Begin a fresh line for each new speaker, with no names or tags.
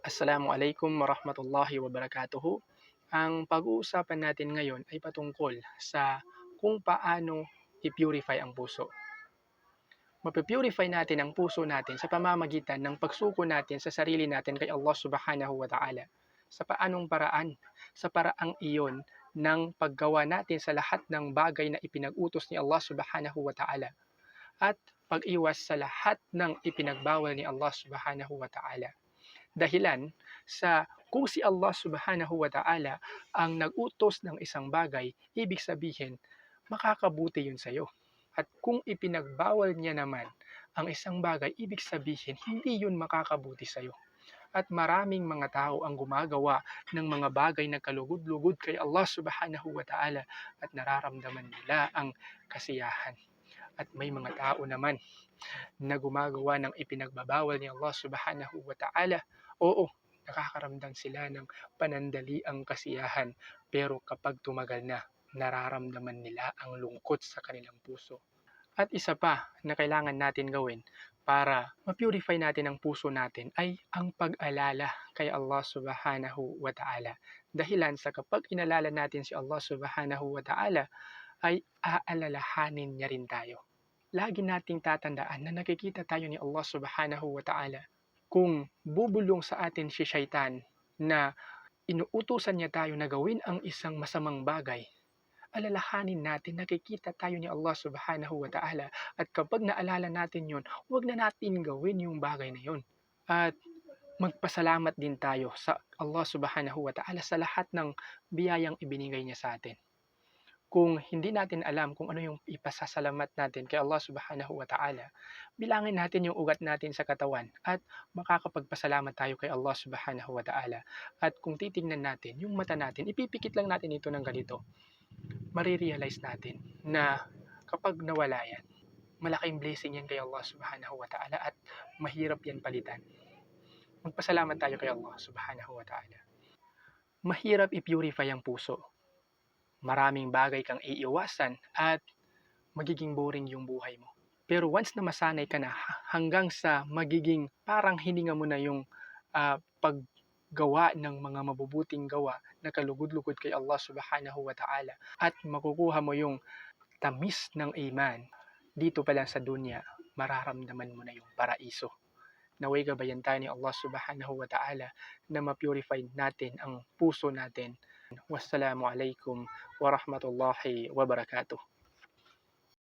Assalamualaikum warahmatullahi wabarakatuhu. Ang pag-uusapan natin ngayon ay patungkol sa kung paano i-purify ang puso. Mapipurify natin ang puso natin sa pamamagitan ng pagsuko natin sa sarili natin kay Allah Subhanahu wa Ta'ala. Sa paanong paraan? Sa paraang iyon ng paggawa natin sa lahat ng bagay na ipinag-utos ni Allah Subhanahu wa Ta'ala at pag-iwas sa lahat ng ipinagbawal ni Allah Subhanahu wa Ta'ala. Dahilan sa kung si Allah Subhanahu wa Ta'ala ang nag-utos ng isang bagay, ibig sabihin makakabuti yun sa'yo. At kung ipinagbawal niya naman ang isang bagay, ibig sabihin hindi yun makakabuti sa'yo. At maraming mga tao ang gumagawa ng mga bagay na kalugod-lugod kay Allah Subhanahu wa Ta'ala at nararamdaman nila ang kasiyahan. At may mga tao naman na gumagawa ng ipinagbabawal ni Allah Subhanahu wa Ta'ala. Oo, nakakaramdam sila ng panandaliang kasiyahan, pero kapag tumagal na, nararamdaman nila ang lungkot sa kanilang puso. At isa pa na kailangan natin gawin para ma-purify natin ang puso natin ay ang pag-alala kay Allah Subhanahu wa Ta'ala. Dahilan sa kapag inalala natin si Allah Subhanahu wa Ta'ala ay aalalahanin niya rin tayo. Lagi nating tatandaan na nakikita tayo ni Allah Subhanahu wa Ta'ala. Kung bubulong sa atin si Shaitan na inuutusan niya tayo na gawin ang isang masamang bagay, alalahanin natin nakikita tayo ni Allah Subhanahu wa Ta'ala, at kapag naalala natin yon, huwag na natin gawin yung bagay na yon. At magpasalamat din tayo sa Allah Subhanahu wa Ta'ala sa lahat ng biyayang ibinigay niya sa atin. Kung hindi natin alam kung ano yung ipasasalamat natin kay Allah Subhanahu wa Ta'ala, bilangin natin yung ugat natin sa katawan at makakapagpasalamat tayo kay Allah Subhanahu wa Ta'ala. At kung titingnan natin yung mata natin, ipipikit lang natin ito ng ganito, marirealize natin na kapag nawala yan, malaking blessing yan kay Allah Subhanahu wa Ta'ala at mahirap yan palitan. Magpasalamat tayo kay Allah Subhanahu wa Ta'ala. Mahirap i-purify ang puso. Maraming bagay kang iiwasan at magiging boring yung buhay mo. Pero once na masanay ka na hanggang sa magiging parang hininga mo na yung paggawa ng mga mabubuting gawa na kalugod-lugod kay Allah Subhanahu wa Ta'ala, at makukuha mo yung tamis ng iman, dito pa lang sa dunya, mararamdaman mo na yung paraiso. Naway gabayan tayo ni Allah Subhanahu wa Ta'ala na ma-purify natin ang puso natin. Wassalamu alaikum warahmatullahi wabarakatuh.